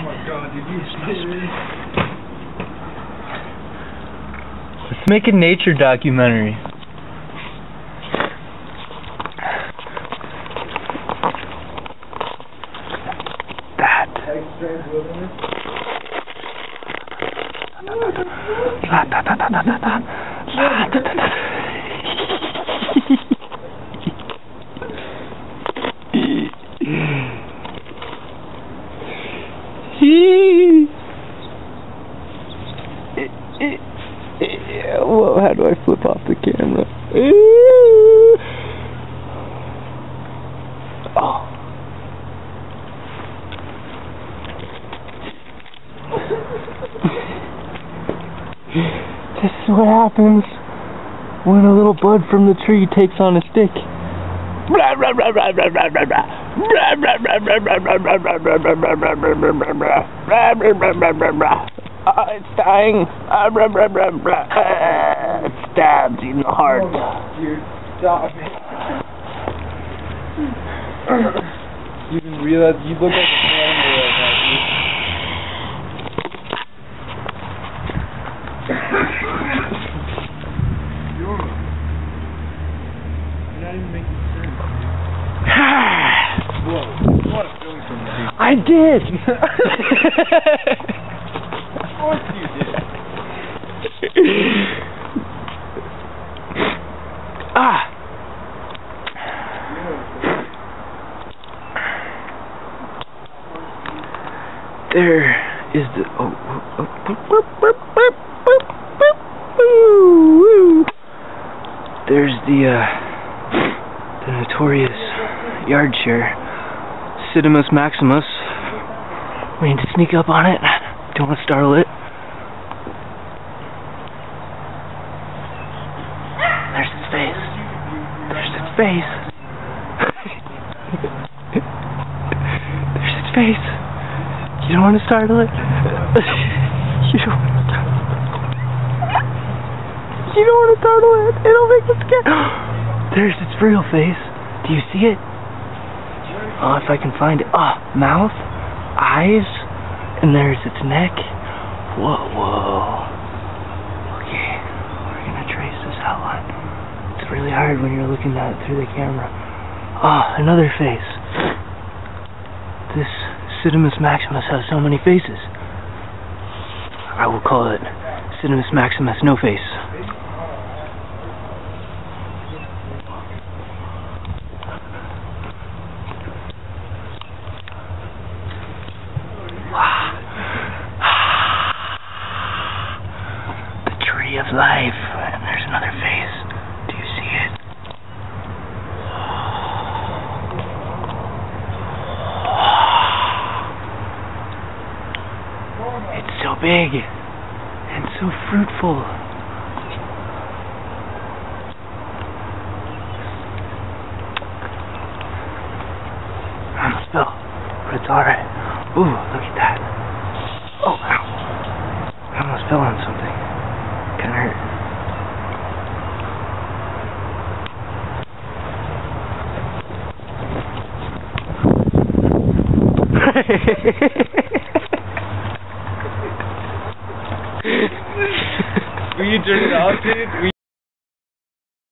my god, did you see this? Let's make a nature documentary. That. Whoa, how do I flip off the camera? Oh. This is what happens when a little bud from the tree takes on a stick. It's dying. It stabs you in the heart. Dude, stop it. You didn't realize you look like an animal right now, dude. You're not even making sense. Whoa, you want to film something? I did! Of course you did. Ah! There is the... There's the notorious yard share, Cidamus Maximus. We need to sneak up on it. Don't want to startle it. There's its face. There's its face. There's its face. You don't want to startle it? You don't want to startle it. You don't want to startle it. It'll make it scared. There's its real face. Do you see it? Oh, if I can find it. Mouth, eyes, and there's its neck. Whoa. Okay, we're gonna trace this outline. It's really hard when you're looking at it through the camera. Another face. This Cidamus Maximus has so many faces. I will call it Cidamus Maximus No Face. The tree of life. And there's another face. Do you see it? It's so big and so fruitful. I almost fell, but it's alright. Ooh, look at that. Oh, ow. I almost fell on something. Kinda hurt. Will you turn it off, dude?